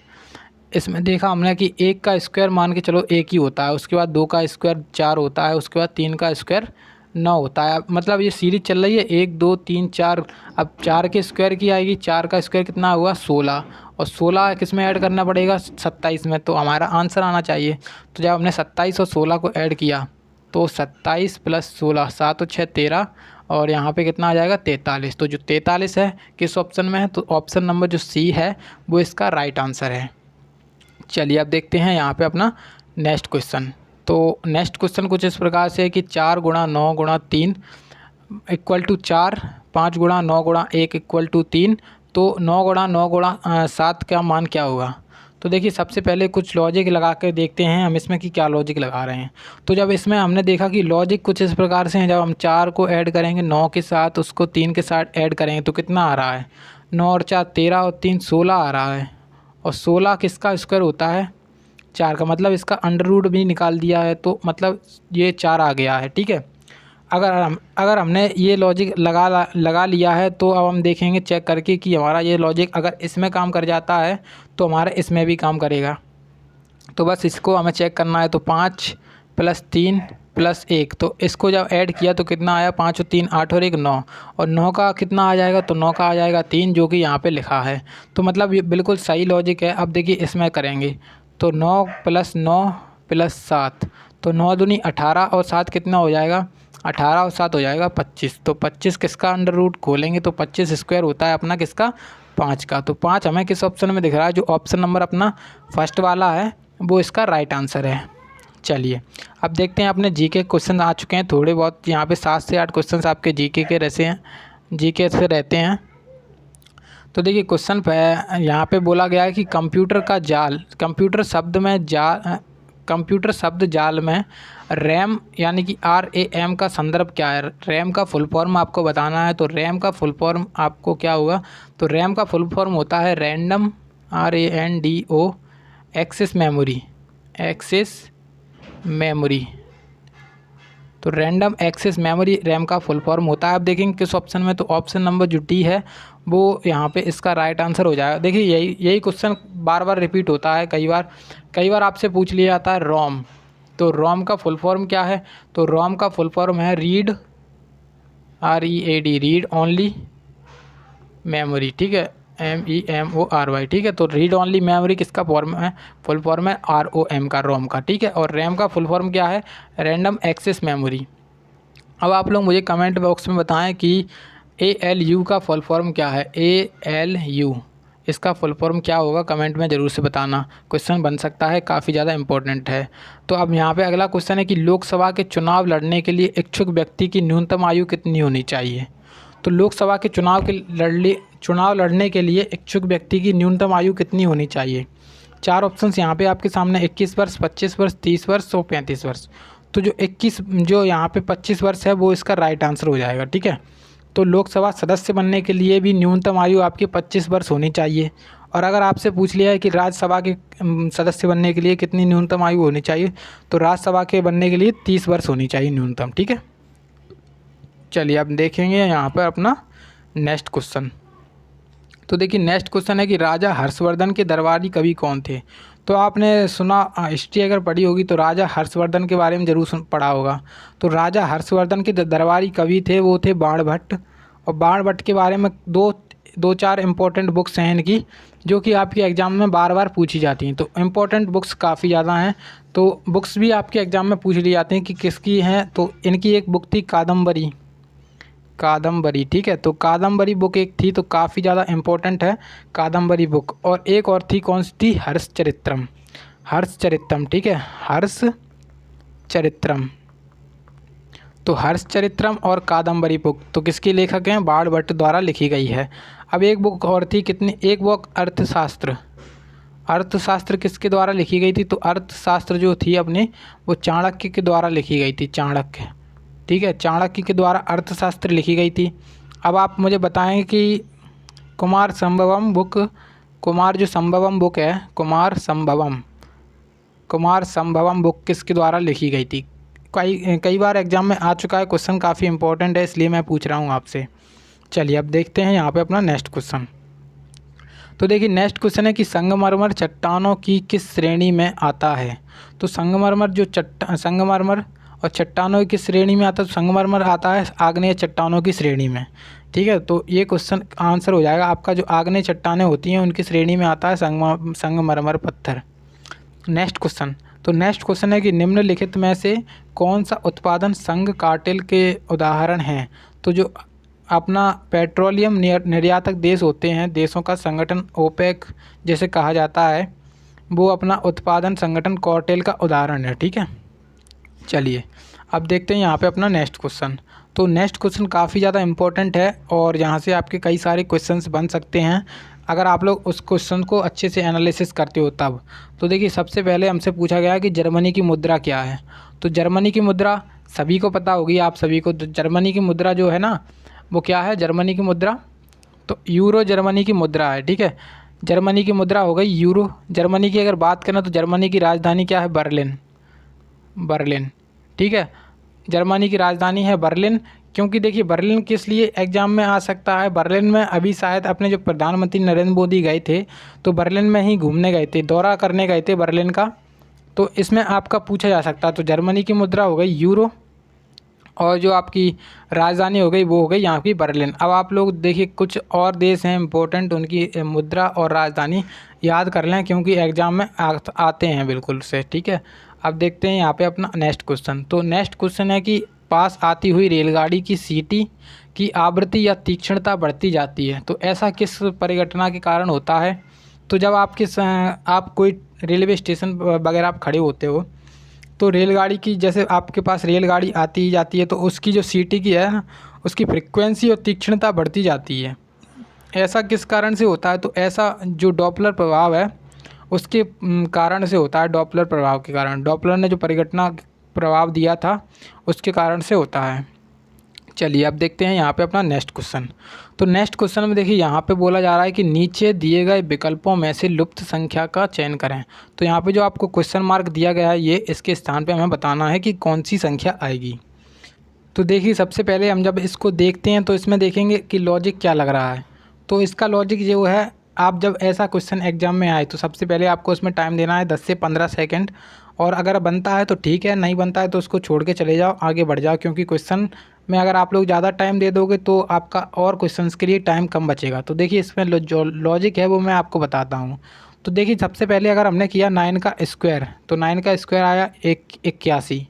देखा हमने कि 1 का स्क्वायर मान के चलो 1 ही होता है, उसके बाद 2 का स्क्वायर 4 होता है, उसके बाद 3 का स्क्वायर 9 होता है। मतलब ये सीरीज चल रही है 1 2 3 4। अब 4 के स्क्वायर की आएगी, 4 का स्क्वायर कितना हुआ 16, और 16 किस में ऐड करना पड़ेगा 27 में, तो हमारा आंसर आना चाहिए। तो जब हमने 27 और 16 को ऐड किया तो 27 + 16 7 और 6 13, और यहाँ पे कितना आ जाएगा 43। तो जो 43 है किस ऑप्शन में है, तो ऑप्शन नंबर जो सी है वो इसका राइट आंसर है। चलिए अब देखते हैं यहाँ पे अपना नेक्स्ट क्वेश्चन। तो नेक्स्ट क्वेश्चन कुछ इस प्रकार से है कि 4 × 9 × 3 = 4, 5 × 9 × 1 = 3। तो 9 × 9 × 7 का मान क्या होगा। तो देखिए सबसे पहले कुछ लॉजिक लगा के देखते हैं हम इसमें कि क्या लॉजिक लगा रहे हैं। तो जब इसमें हमने देखा कि लॉजिक कुछ इस प्रकार से हैं, जब हम 4 को ऐड करेंगे 9 के साथ, उसको 3 के साथ ऐड करेंगे तो कितना आ रहा है 9 और 4 13 और 3 16 आ रहा है। और 16 किसका स्क्वायर होता है 4 का, मतलब इसका अंडर रूट भी निकाल दिया है, तो मतलब ये 4 आ गया है। ठीक है, अगर हमने ये लॉजिक लगा लिया है तो अब हम देखेंगे चेक करके कि हमारा ये लॉजिक अगर इसमें काम कर जाता है तो हमारा इसमें भी काम करेगा। तो बस इसको हमें चेक करना है। तो 5 + 3 + 1, तो इसको जब ऐड किया तो कितना आया 5 और 3 8 और 1 9, और 9 का कितना आ जाएगा, तो 9 का आ जाएगा 3, जो कि यहाँ पे लिखा है। तो मतलब ये बिल्कुल सही लॉजिक है। अब देखिए इसमें करेंगे तो 9 + 9 + 7, तो 9 दूनी 18 और 7 कितना हो जाएगा 18 और 7 हो जाएगा 25। तो 25 किसका अंडर रूट खोलेंगे तो 25 स्क्वायर होता है अपना किसका 5 का। तो 5 हमें किस ऑप्शन में दिख रहा है, जो ऑप्शन नंबर अपना फर्स्ट वाला है वो इसका राइट आंसर है। चलिए अब देखते हैं अपने जीके क्वेश्चन आ चुके हैं थोड़े बहुत, यहाँ पे 7 से 8 क्वेश्चन आपके जीके के रहते हैं, जीके से रहते हैं। तो देखिए क्वेश्चन पे यहाँ पे बोला गया है कि कंप्यूटर का जाल, कंप्यूटर शब्द जाल में रैम यानी कि RAM का संदर्भ क्या है। रैम का फुल फॉर्म आपको बताना है। तो रैम का फुल फॉर्म आपको क्या होगा, तो रैम का फुल फॉर्म होता है रैंडम RANDO एक्सेस मेमोरी। तो रैंडम एक्सेस मेमोरी रैम का फुल फॉर्म होता है। अब देखेंगे किस ऑप्शन में, तो ऑप्शन नंबर जो डी है वो यहाँ पे इसका राइट आंसर हो जाएगा। देखिए यही क्वेश्चन बार बार रिपीट होता है, कई बार आपसे पूछ लिया जाता है रोम। तो रोम का फुल फॉर्म क्या है, तो रोम का फुल फॉर्म है read READ read only memory. ठीक है, MEMORY। ठीक है, तो रीड ओनली मेमोरी किसका फॉर्म है, फुल फॉर्म है ROM का, रोम का। ठीक है, और रैम का फुल फॉर्म क्या है रैंडम एक्सेस मेमोरी। अब आप लोग मुझे कमेंट बॉक्स में बताएं कि ALU का फुल फॉर्म क्या है, ALU इसका फुल फॉर्म क्या होगा, कमेंट में ज़रूर से बताना। क्वेश्चन बन सकता है, काफ़ी ज़्यादा इंपॉर्टेंट है। तो अब यहाँ पे अगला क्वेश्चन है कि लोकसभा के चुनाव लड़ने के लिए इच्छुक व्यक्ति की न्यूनतम आयु कितनी होनी चाहिए। तो लोकसभा के चुनाव लड़ने के लिए इच्छुक व्यक्ति की न्यूनतम आयु कितनी होनी चाहिए। 4 ऑप्शंस यहाँ पे आपके सामने 21 वर्ष, 25 वर्ष, 30 वर्ष और 35 वर्ष। तो जो यहाँ पे 25 वर्ष है वो इसका राइट आंसर हो जाएगा। ठीक है, तो लोकसभा सदस्य बनने के लिए भी न्यूनतम आयु आपकी 25 वर्ष होनी चाहिए। और अगर आपसे पूछ लिया है कि राज्यसभा के सदस्य बनने के लिए कितनी न्यूनतम आयु होनी चाहिए, तो राज्यसभा के बनने के लिए 30 वर्ष होनी चाहिए न्यूनतम। ठीक है, चलिए अब देखेंगे यहाँ पर अपना नेक्स्ट क्वेश्चन। तो देखिए नेक्स्ट क्वेश्चन है कि राजा हर्षवर्धन के दरबारी कवि कौन थे। तो आपने सुना, हिस्ट्री अगर पढ़ी होगी तो राजा हर्षवर्धन के बारे में ज़रूर पढ़ा होगा। तो राजा हर्षवर्धन के दरबारी कवि थे वो थे बाणभट्ट। और बाणभट्ट के बारे में दो चार इंपॉर्टेंट बुक्स हैं इनकी, जो कि आपके एग्ज़ाम में बार बार पूछी जाती हैं। तो इम्पोर्टेंट बुक्स काफ़ी ज़्यादा हैं, तो बुक्स भी आपके एग्ज़ाम में पूछ ली जाती हैं कि किसकी हैं। तो इनकी एक बुक थी कादम्बरी। ठीक है, तो कादम्बरी बुक एक थी, तो काफ़ी ज़्यादा इम्पोर्टेंट है कादम्बरी बुक। और एक और थी, कौन सी थी, हर्षचरित्रम। ठीक है, हर्षचरित्रम। तो हर्षचरित्रम और कादम्बरी बुक तो किसके लेखक हैं, बाणभट्ट द्वारा लिखी गई है। अब एक बुक और थी, एक बुक अर्थशास्त्र किसके द्वारा लिखी गई थी, तो अर्थशास्त्र जो थी अपनी वो चाणक्य के द्वारा लिखी गई थी, चाणक्य। ठीक है, चाणक्य के द्वारा अर्थशास्त्र लिखी गई थी। अब आप मुझे बताएं कि कुमार संभवम बुक किसके द्वारा लिखी गई थी। कई बार एग्जाम में आ चुका है क्वेश्चन, काफ़ी इंपॉर्टेंट है इसलिए मैं पूछ रहा हूँ आपसे। चलिए अब देखते हैं यहाँ पे अपना नेक्स्ट क्वेश्चन। तो देखिए नेक्स्ट क्वेश्चन है कि संगमरमर चट्टानों की किस श्रेणी में आता है। तो संगमरमर और चट्टानों की किस श्रेणी में आता है? संगमरमर आता है आग्नेय चट्टानों की श्रेणी में, ठीक है। तो ये क्वेश्चन आंसर हो जाएगा आपका, जो आग्नेय चट्टानें होती हैं उनकी श्रेणी में आता है संगमरमर पत्थर। नेक्स्ट क्वेश्चन, तो नेक्स्ट क्वेश्चन है कि निम्नलिखित में से कौन सा उत्पादन संघ कार्टेल के उदाहरण हैं? तो जो अपना पेट्रोलियम निर्यातक देश होते हैं, देशों का संगठन ओपेक जैसे कहा जाता है, वो अपना उत्पादन संगठन कार्टेल का उदाहरण है, ठीक है। चलिए अब देखते हैं यहाँ पे अपना नेक्स्ट क्वेश्चन। तो नेक्स्ट क्वेश्चन काफ़ी ज़्यादा इम्पोर्टेंट है और यहाँ से आपके कई सारे क्वेश्चंस बन सकते हैं अगर आप लोग उस क्वेश्चन को अच्छे से एनालिसिस करते हो तब। तो देखिए सबसे पहले हमसे पूछा गया कि जर्मनी की मुद्रा क्या है? तो जर्मनी की मुद्रा सभी को पता होगी, आप सभी को। तो जर्मनी की मुद्रा जो है ना, वो क्या है? जर्मनी की मुद्रा तो यूरो जर्मनी की मुद्रा है, ठीक है। जर्मनी की मुद्रा हो गई यूरो। जर्मनी की अगर बात करें तो जर्मनी की राजधानी क्या है? बर्लिन, बर्लिन, ठीक है। जर्मनी की राजधानी है बर्लिन। क्योंकि देखिए बर्लिन किस लिए एग्ज़ाम में आ सकता है? बर्लिन में अभी शायद अपने जो प्रधानमंत्री नरेंद्र मोदी गए थे तो बर्लिन में ही घूमने गए थे, दौरा करने गए थे बर्लिन का, तो इसमें आपका पूछा जा सकता है। तो जर्मनी की मुद्रा हो गई यूरो और जो आपकी राजधानी हो गई वो हो गई यहाँ की बर्लिन। अब आप लोग देखिए कुछ और देश हैं इम्पोर्टेंट, उनकी मुद्रा और राजधानी याद कर लें क्योंकि एग्ज़ाम में आते हैं बिल्कुल से, ठीक है। अब देखते हैं यहाँ पे अपना नेक्स्ट क्वेश्चन। तो नेक्स्ट क्वेश्चन है कि पास आती हुई रेलगाड़ी की सीटी की आवृत्ति या तीक्ष्णता बढ़ती जाती है, तो ऐसा किस परिघटना के कारण होता है? तो जब आप कोई रेलवे स्टेशन वगैरह आप खड़े होते हो तो रेलगाड़ी की, जैसे आपके पास रेलगाड़ी आती ही जाती है तो उसकी जो सीटी की है ना, उसकी फ्रिक्वेंसी और तीक्ष्णता बढ़ती जाती है। ऐसा किस कारण से होता है? तो ऐसा जो डॉपलर प्रभाव है उसके कारण से होता है। डॉपलर प्रभाव के कारण, डॉपलर ने जो परिघटना प्रभाव दिया था उसके कारण से होता है। चलिए अब देखते हैं यहाँ पे अपना नेक्स्ट क्वेश्चन। तो नेक्स्ट क्वेश्चन में देखिए यहाँ पे बोला जा रहा है कि नीचे दिए गए विकल्पों में से लुप्त संख्या का चयन करें। तो यहाँ पे जो आपको क्वेश्चन मार्क दिया गया है ये, इसके स्थान पे हमें बताना है कि कौन सी संख्या आएगी। तो देखिए सबसे पहले हम जब इसको देखते हैं तो इसमें देखेंगे कि लॉजिक क्या लग रहा है। तो इसका लॉजिक जो है, आप जब ऐसा क्वेश्चन एग्जाम में आए तो सबसे पहले आपको इसमें टाइम देना है 10 से 15 सेकंड, और अगर बनता है तो ठीक है, नहीं बनता है तो उसको छोड़ के चले जाओ, आगे बढ़ जाओ। क्योंकि क्वेश्चन में अगर आप लोग ज़्यादा टाइम दे दोगे तो आपका और क्वेश्चंस के लिए टाइम कम बचेगा। तो देखिए इसमें जो लॉजिक है वो मैं आपको बताता हूँ। तो देखिए सबसे पहले अगर हमने किया 9 का स्क्वायर, तो 9 का स्क्वायर आया 81।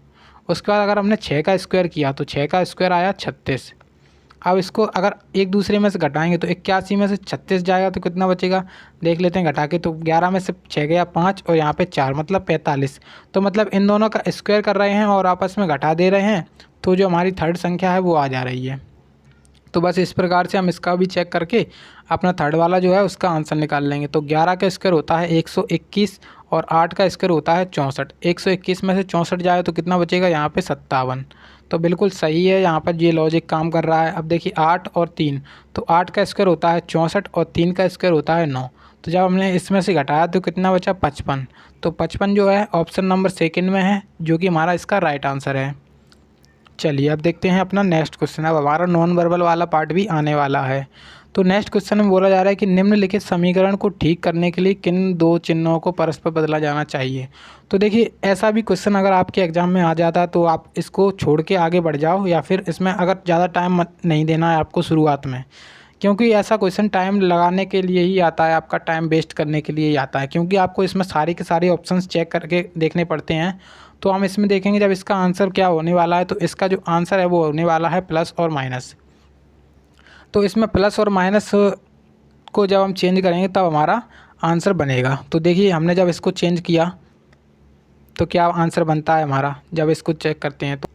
उसके बाद अगर हमने 6 का स्क्वायर किया तो 6 का स्क्वायर आया 36। अब इसको अगर एक दूसरे में से घटाएंगे तो 81 में से 36 जाएगा तो कितना बचेगा? देख लेते हैं घटा के। तो 11 में से 6 गया 5 और यहाँ पे 4, मतलब 45। तो मतलब इन दोनों का स्क्वायर कर रहे हैं और आपस में घटा दे रहे हैं, तो जो हमारी थर्ड संख्या है वो आ जा रही है। तो बस इस प्रकार से हम इसका भी चेक करके अपना थर्ड वाला जो है उसका आंसर निकाल लेंगे। तो 11 का स्क्वायर होता है 121 और 8 का स्क्वायर होता है 64। 121 में से 64 जाए तो कितना बचेगा? यहाँ पे 57। तो बिल्कुल सही है, यहाँ पर ये लॉजिक काम कर रहा है। अब देखिए 8 और 3, तो 8 का स्क्वायर होता है 64 और 3 का स्क्वायर होता है 9। तो जब हमने इसमें से घटाया तो कितना बचा? 55। तो 55 जो है ऑप्शन नंबर सेकंड में है, जो कि हमारा इसका राइट आंसर है। चलिए अब देखते हैं अपना नेक्स्ट क्वेश्चन। अब हमारा नॉन वर्बल वाला पार्ट भी आने वाला है। तो नेक्स्ट क्वेश्चन में बोला जा रहा है कि निम्नलिखित समीकरण को ठीक करने के लिए किन दो चिन्हों को परस्पर बदला जाना चाहिए। तो देखिए ऐसा भी क्वेश्चन अगर आपके एग्जाम में आ जाता है तो आप इसको छोड़ के आगे बढ़ जाओ, या फिर इसमें अगर ज़्यादा टाइम नहीं देना है आपको शुरुआत में, क्योंकि ऐसा क्वेश्चन टाइम लगाने के लिए ही आता है, आपका टाइम वेस्ट करने के लिए ही आता है। क्योंकि आपको इसमें सारे के सारे ऑप्शंस चेक करके देखने पड़ते हैं। तो हम इसमें देखेंगे जब इसका आंसर क्या होने वाला है, तो इसका जो आंसर है वो होने वाला है प्लस और माइनस। तो इसमें प्लस और माइनस को जब हम चेंज करेंगे तब हमारा आंसर बनेगा। तो देखिए हमने जब इसको चेंज किया तो क्या आंसर बनता है हमारा, जब इसको चेक करते हैं तो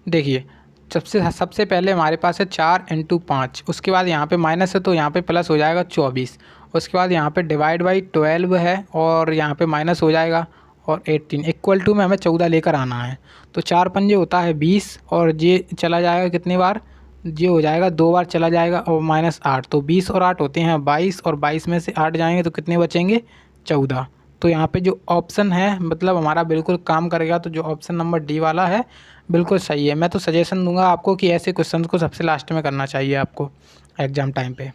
देखिए सबसे पहले हमारे पास है 4 × 5, उसके बाद यहाँ पे माइनस है तो यहाँ पे प्लस हो जाएगा 24। उसके बाद यहाँ पे डिवाइड बाई 12 है और यहाँ पे माइनस हो जाएगा और 18 इक्वल टू में हमें 14 लेकर आना है। तो 4 पंजे होता है 20 और ये चला जाएगा कितनी बार? ये हो जाएगा 2 बार चला जाएगा और -8। तो 20 और 8 होते हैं 22 और 22 में से 8 जाएंगे तो कितने बचेंगे? 14। तो यहाँ पे जो ऑप्शन है मतलब हमारा बिल्कुल काम करेगा। तो जो ऑप्शन नंबर डी वाला है बिल्कुल सही है। मैं तो सजेशन दूंगा आपको कि ऐसे क्वेश्चन को सबसे लास्ट में करना चाहिए आपको एग्ज़ाम टाइम पे।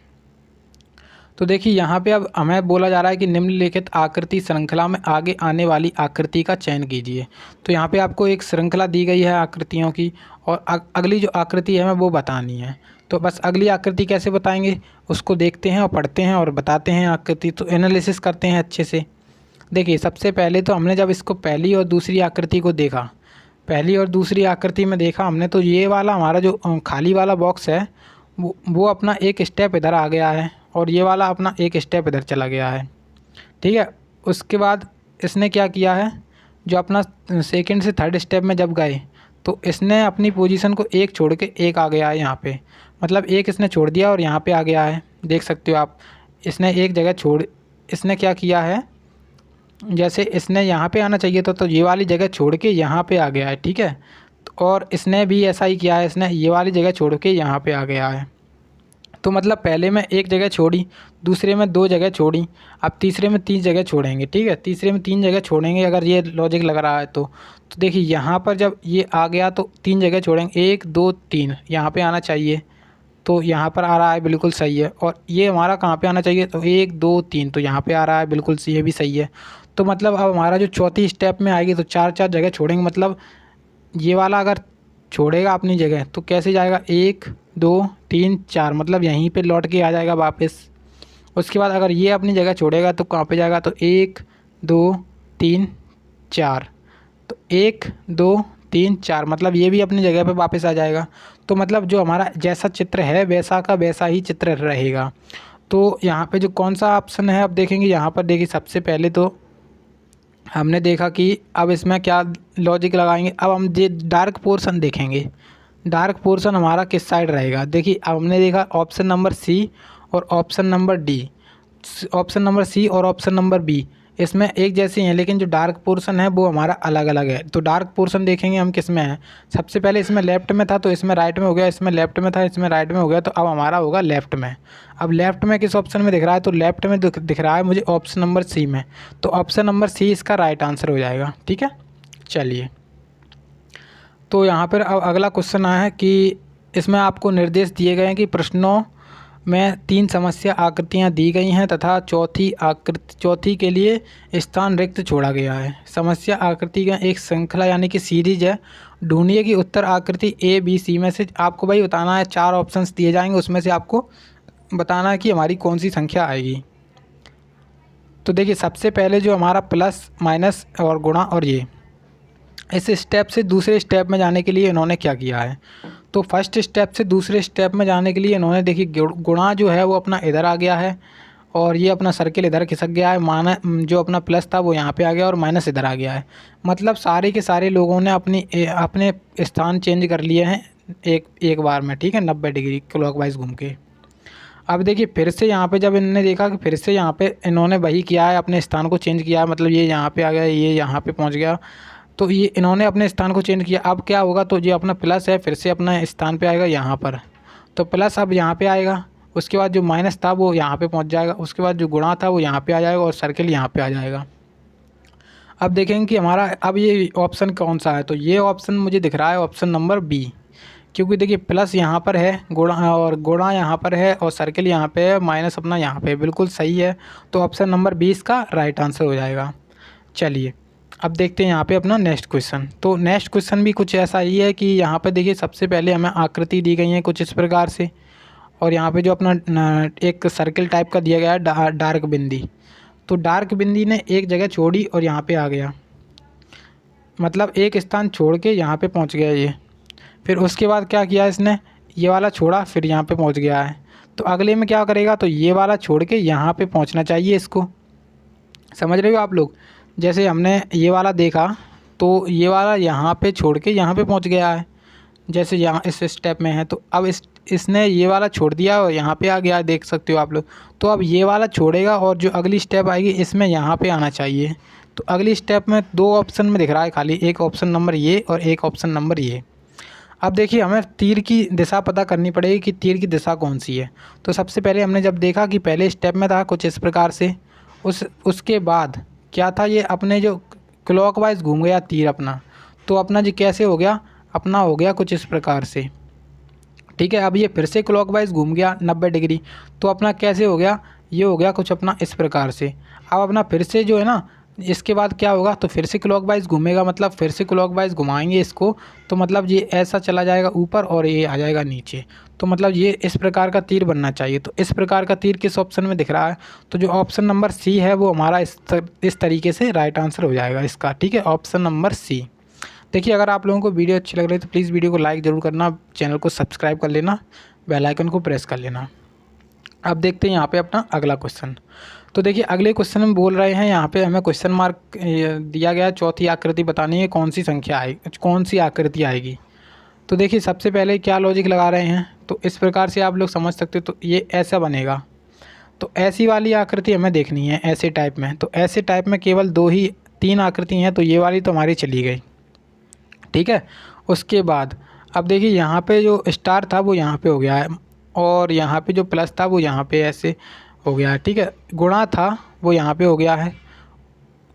तो देखिए यहाँ पे अब हमें बोला जा रहा है कि निम्नलिखित आकृति श्रृंखला में आगे आने वाली आकृति का चयन कीजिए। तो यहाँ पे आपको एक श्रृंखला दी गई है आकृतियों की, और अगली जो आकृति है हमें वो बतानी है। तो बस अगली आकृति कैसे बताएंगे उसको देखते हैं और पढ़ते हैं और बताते हैं आकृति। तो एनालिसिस करते हैं अच्छे से। देखिए सबसे पहले तो हमने जब इसको पहली और दूसरी आकृति को देखा, पहली और दूसरी आकृति में देखा हमने, तो ये वाला हमारा जो खाली वाला बॉक्स है वो अपना एक स्टेप इधर आ गया है और ये वाला अपना एक स्टेप इधर चला गया है। ठीक है, उसके बाद इसने क्या किया है, जो अपना सेकंड से थर्ड स्टेप में जब गए तो इसने अपनी पोजीशन को एक छोड़ के एक आ गया है यहाँ पे, मतलब एक इसने छोड़ दिया और यहाँ पे आ गया है। देख सकते हो आप, इसने एक जगह छोड़, इसने क्या किया है, जैसे इसने यहाँ पे आना चाहिए तो ये वाली जगह छोड़ के यहाँ पे आ गया है। ठीक है, और इसने भी ऐसा ही किया है, इसने ये वाली जगह छोड़ के यहाँ पे आ गया है। तो मतलब पहले में एक जगह छोड़ी, दूसरे में दो जगह छोड़ी, अब तीसरे में 3 जगह छोड़ेंगे। ठीक है, तीसरे में 3 जगह छोड़ेंगे अगर ये लॉजिक लग रहा है तो देखिए यहाँ पर जब ये आ गया तो 3 जगह छोड़ेंगे, 1 2 3 यहाँ पे आना चाहिए, तो यहाँ पर आ रहा है, बिल्कुल सही है। और ये हमारा कहाँ पे आना चाहिए, तो 1 2 3 तो यहाँ पे आ रहा है, बिल्कुल सही, ये भी सही है। तो मतलब अब हमारा जो चौथी स्टेप में आएगी तो 4 जगह छोड़ेंगे, मतलब ये वाला अगर छोड़ेगा अपनी जगह तो कैसे जाएगा, 1 2 3 4, मतलब यहीं पे लौट के आ जाएगा वापस। उसके बाद अगर ये अपनी जगह छोड़ेगा तो कहाँ पे जाएगा, तो 1 2 3 4, तो 1 2 3 4, मतलब ये भी अपनी जगह पे वापस आ जाएगा। तो मतलब जो हमारा जैसा चित्र है वैसा का वैसा ही चित्र रहेगा। तो यहाँ पे जो कौन सा ऑप्शन है अब देखेंगे, यहाँ पर देखिए सबसे पहले तो हमने देखा कि अब इसमें क्या लॉजिक लगाएंगे। अब हम ये डार्क पोर्शन देखेंगे, डार्क पोर्शन हमारा किस साइड रहेगा। देखिए अब हमने देखा ऑप्शन नंबर सी और option number D, option number C और ऑप्शन नंबर बी इसमें एक जैसे हैं, लेकिन जो डार्क पोर्शन है वो हमारा अलग अलग है। तो डार्क पोर्शन देखेंगे हम किस में है, सबसे पहले इसमें लेफ्ट में था तो इसमें राइट में हो गया, इसमें लेफ्ट में था इसमें राइट में हो गया, तो अब हमारा होगा लेफ्ट में। अब लेफ्ट में किस ऑप्शन में दिख रहा है, तो लेफ्ट में दिख रहा है मुझे ऑप्शन नंबर सी में, तो ऑप्शन नंबर सी इसका राइट आंसर हो जाएगा। ठीक है, चलिए तो यहाँ पर अब अगला क्वेश्चन आया है कि इसमें आपको निर्देश दिए गए हैं कि प्रश्नों में 3 समस्या आकृतियाँ दी गई हैं तथा चौथी के लिए स्थान रिक्त छोड़ा गया है। समस्या आकृति का एक श्रृंखला यानी कि सीरीज है। ढूंढिए कि उत्तर आकृति ए बी सी में से आपको भाई बताना है, 4 ऑप्शंस दिए जाएंगे, उसमें से आपको बताना है कि हमारी कौन सी संख्या आएगी। तो देखिए सबसे पहले जो हमारा प्लस माइनस और गुणा, और ये इस स्टेप से दूसरे स्टेप में जाने के लिए इन्होंने क्या किया है, तो फर्स्ट स्टेप से दूसरे स्टेप में जाने के लिए इन्होंने देखिए गुणा जो है वो अपना इधर आ गया है और ये अपना सर्किल इधर खिसक गया है, माना जो अपना प्लस था वो यहाँ पे आ गया और माइनस इधर आ गया है। मतलब सारे के सारे लोगों ने अपने स्थान चेंज कर लिए हैं एक बार में। ठीक है, 90 डिग्री क्लॉकवाइज घूम के। अब देखिए फिर से यहाँ पे जब इन्होंने देखा कि फिर से यहाँ पे इन्होंने वही किया है, अपने स्थान को चेंज किया है, मतलब ये यहाँ पे आ गया, ये यहाँ पे पहुँच गया, तो ये इन्होंने अपने स्थान को चेंज किया। अब क्या होगा, तो ये अपना प्लस है फिर से अपना स्थान पे आएगा यहाँ पर, तो प्लस अब यहाँ पे आएगा, उसके बाद जो माइनस था वो यहाँ पे पहुँच जाएगा, उसके बाद जो गुणा था वो यहाँ पे आ जाएगा और सर्किल यहाँ पे आ जाएगा। अब देखेंगे कि हमारा अब ये ऑप्शन कौन सा है, तो ये ऑप्शन मुझे दिख रहा है ऑप्शन नंबर बी, क्योंकि देखिए प्लस यहाँ पर है, गुणा यहाँ पर है और सर्किल यहाँ पे है, माइनस अपना यहाँ पे, बिल्कुल सही है। तो ऑप्शन नंबर 20 का राइट आंसर हो जाएगा। चलिए अब देखते हैं यहाँ पे अपना नेक्स्ट क्वेश्चन। तो नेक्स्ट क्वेश्चन भी कुछ ऐसा ही है कि यहाँ पे देखिए सबसे पहले हमें आकृति दी गई है कुछ इस प्रकार से, और यहाँ पे जो अपना एक सर्किल टाइप का दिया गया है डार्क बिंदी, तो डार्क बिंदी ने एक जगह छोड़ी और यहाँ पे आ गया, मतलब एक स्थान छोड़ के यहाँ पे पहुँच गया ये। फिर उसके बाद क्या किया इसने, ये वाला छोड़ा फिर यहाँ पे पहुँच गया है, तो अगले में क्या करेगा, तो ये वाला छोड़ के यहाँ पे पहुँचना चाहिए इसको। समझ रहे हो आप लोग, जैसे हमने ये वाला देखा तो ये वाला यहाँ पे छोड़ के यहाँ पे पहुँच गया है, जैसे यहाँ इस स्टेप में है, तो अब इसने ये वाला छोड़ दिया और यहाँ पे आ गया, देख सकते हो आप लोग। तो अब ये वाला छोड़ेगा और जो अगली स्टेप आएगी इसमें यहाँ पे आना चाहिए। तो अगली स्टेप में 2 ऑप्शन में दिख रहा है खाली, एक ऑप्शन नंबर ये और एक ऑप्शन नंबर ये। अब देखिए हमें तीर की दिशा पता करनी पड़ेगी कि तीर की दिशा कौन सी है। तो सबसे पहले हमने जब देखा कि पहले स्टेप में था कुछ इस प्रकार से, उसके बाद क्या था, ये अपने जो क्लॉकवाइज घूम गया तीर अपना, तो अपना जी कैसे हो गया, अपना हो गया कुछ इस प्रकार से। ठीक है, अब ये फिर से क्लॉकवाइज घूम गया 90 डिग्री, तो अपना कैसे हो गया, ये हो गया कुछ अपना इस प्रकार से। अब अपना फिर से जो है ना, इसके बाद क्या होगा, तो फिर से क्लॉकवाइज घूमेगा, मतलब फिर से क्लॉकवाइज घुमाएंगे इसको, तो मतलब ये ऐसा चला जाएगा ऊपर और ये आ जाएगा नीचे। तो मतलब ये इस प्रकार का तीर बनना चाहिए। तो इस प्रकार का तीर किस ऑप्शन में दिख रहा है, तो जो ऑप्शन नंबर सी है वो हमारा इस तरीके से राइट आंसर हो जाएगा इसका, ठीक है, ऑप्शन नंबर सी। देखिए अगर आप लोगों को वीडियो अच्छी लग रही है तो प्लीज़ वीडियो को लाइक ज़रूर करना, चैनल को सब्सक्राइब कर लेना, बेल आइकन को प्रेस कर लेना। अब देखते हैं यहाँ पे अपना अगला क्वेश्चन। तो देखिए अगले क्वेश्चन में बोल रहे हैं, यहाँ पे हमें क्वेश्चन मार्क दिया गया है, चौथी आकृति बतानी है कौन सी संख्या आएगी, कौन सी आकृति आएगी। तो देखिए सबसे पहले क्या लॉजिक लगा रहे हैं, तो इस प्रकार से आप लोग समझ सकते हो। तो ये ऐसा बनेगा, तो ऐसी वाली आकृति हमें देखनी है ऐसे टाइप में। तो ऐसे टाइप में केवल तीन आकृति हैं, तो ये वाली तो हमारी चली गई, ठीक है। उसके बाद अब देखिए यहाँ पे जो स्टार था वो यहाँ पे हो गया है, और यहाँ पे जो प्लस था वो यहाँ पे ऐसे हो गया है, ठीक है। गुणा था वो यहाँ पे हो गया है,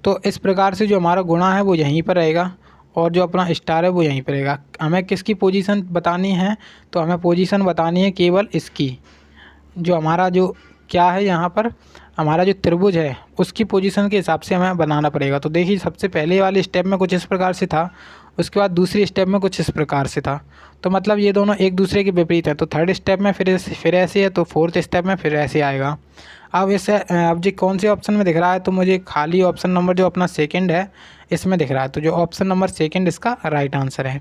तो इस प्रकार से जो हमारा गुणा है वो यहीं पर रहेगा, और जो अपना स्टार है वो यहीं पर रहेगा। हमें किसकी पोजीशन बतानी है, तो हमें पोजीशन बतानी है केवल इसकी, जो हमारा जो क्या है यहाँ पर हमारा जो त्रिभुज है उसकी पोजीशन के हिसाब से हमें बनाना पड़ेगा। तो देखिए सबसे पहले वाले स्टेप में कुछ इस प्रकार से था, उसके बाद दूसरी स्टेप में कुछ इस प्रकार से था। तो मतलब ये दोनों एक दूसरे के विपरीत हैं। तो थर्ड स्टेप में फिर ऐसे है, तो फोर्थ स्टेप में फिर ऐसे आएगा। अब इससे अब जी कौन से ऑप्शन में दिख रहा है, तो मुझे खाली ऑप्शन नंबर जो अपना सेकंड है इसमें दिख रहा है। तो जो ऑप्शन नंबर सेकंड इसका राइट आंसर है।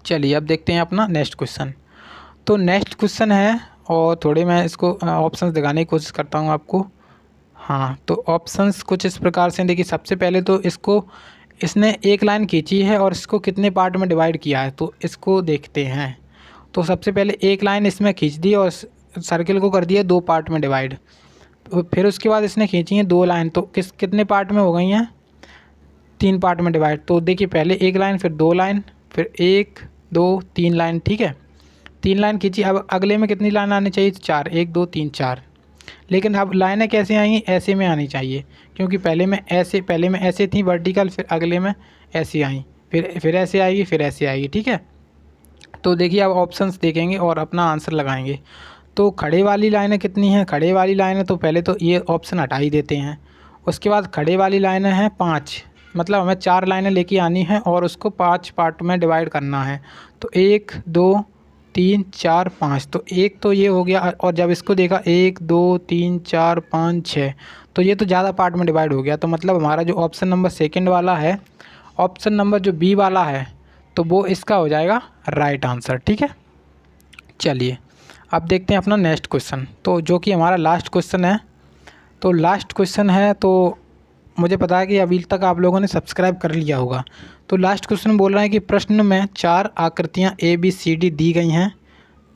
चलिए अब देखते हैं अपना नेक्स्ट क्वेश्चन। तो नेक्स्ट क्वेश्चन है, और थोड़े मैं इसको ऑप्शंस दिखाने की कोशिश करता हूँ आपको। हाँ, तो ऑप्शंस कुछ इस प्रकार से देखिए। सबसे पहले तो इसने एक लाइन खींची है और इसको कितने पार्ट में डिवाइड किया है, तो इसको देखते हैं। तो सबसे पहले एक लाइन इसमें खींच दी और सर्किल को कर दिया 2 पार्ट में डिवाइड। तो फिर उसके बाद इसने खींची है 2 लाइन, तो कितने पार्ट में हो गई हैं, 3 पार्ट में डिवाइड। तो देखिए पहले एक लाइन, फिर 2 लाइन, फिर 1 2 3 लाइन, ठीक है। 3 लाइन खींची। अब अगले में कितनी लाइन आनी चाहिए, 4, 1 2 3 4। लेकिन अब लाइनें कैसे आएंगी, ऐसे में आनी चाहिए, क्योंकि पहले में ऐसे थी वर्टिकल, फिर अगले में ऐसी आई, फिर ऐसे आएगी, फिर ऐसे आएगी, ठीक है। तो देखिए अब ऑप्शंस देखेंगे और अपना आंसर लगाएंगे। तो खड़े वाली लाइनें कितनी हैं, खड़े वाली लाइनें तो पहले तो ये ऑप्शन हटा ही देते हैं। उसके बाद खड़े वाली लाइनें हैं 5, मतलब हमें 4 लाइनें लेके आनी हैं और उसको 5 पार्ट में डिवाइड करना है। तो 1 2 3 4 5, तो एक तो ये हो गया। और जब इसको देखा 1 2 3 4 5 6, तो ये तो ज़्यादा पार्ट में डिवाइड हो गया। तो मतलब हमारा जो ऑप्शन नंबर सेकंड वाला है, ऑप्शन नंबर जो बी वाला है, तो वो इसका हो जाएगा राइट आंसर, ठीक है। चलिए अब देखते हैं अपना नेक्स्ट क्वेश्चन, तो जो कि हमारा लास्ट क्वेश्चन है। तो लास्ट क्वेश्चन है, तो मुझे पता है कि अभी तक आप लोगों ने सब्सक्राइब कर लिया होगा। तो लास्ट क्वेश्चन बोल रहे हैं कि प्रश्न में 4 आकृतियां ए बी सी डी दी गई हैं,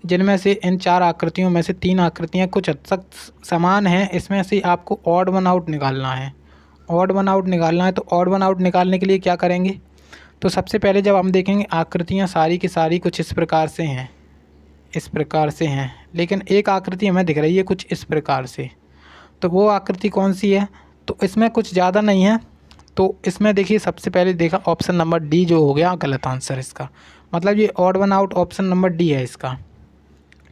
जिनमें से इन 4 आकृतियों में से 3 आकृतियां कुछ हद तक समान हैं। इसमें से आपको ऑड वन आउट निकालना है। ऑड वन आउट निकालना है, तो ऑड वन आउट निकालने के लिए क्या करेंगे, तो सबसे पहले जब हम देखेंगे आकृतियाँ सारी की सारी कुछ इस प्रकार से हैं, इस प्रकार से हैं, लेकिन एक आकृति हमें दिख रही है कुछ इस प्रकार से। तो वो आकृति कौन सी है, तो इसमें कुछ ज़्यादा नहीं है। तो इसमें देखिए सबसे पहले देखा ऑप्शन नंबर डी जो हो गया गलत आंसर इसका, मतलब ये odd one out option number D है इसका,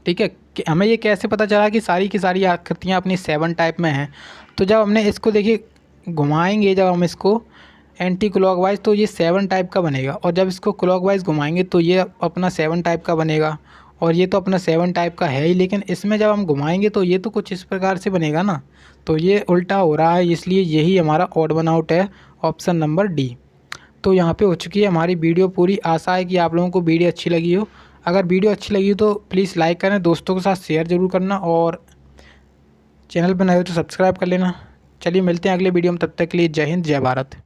ठीक है। कि हमें ये कैसे पता चला कि सारी की सारी आकृतियाँ अपनी 7 टाइप में हैं, तो जब हमने इसको देखिए घुमाएंगे, जब हम इसको एंटी क्लॉकवाइज, तो ये 7 टाइप का बनेगा, और जब इसको क्लॉकवाइज घुमाएंगे तो ये अपना 7 टाइप का बनेगा, और ये तो अपना 7 टाइप का है ही। लेकिन इसमें जब हम घुमाएंगे तो ये तो कुछ इस प्रकार से बनेगा ना, तो ये उल्टा हो रहा है, इसलिए यही हमारा ऑड वन आउट है, ऑप्शन नंबर डी। तो यहाँ पे हो चुकी है हमारी वीडियो पूरी। आशा है कि आप लोगों को वीडियो अच्छी लगी हो। अगर वीडियो अच्छी लगी हो तो प्लीज़ लाइक करें, दोस्तों के साथ शेयर ज़रूर करना, और चैनल पर नए हो तो सब्सक्राइब कर लेना। चलिए मिलते हैं अगले वीडियो में, तब तक के लिए जय हिंद जय भारत।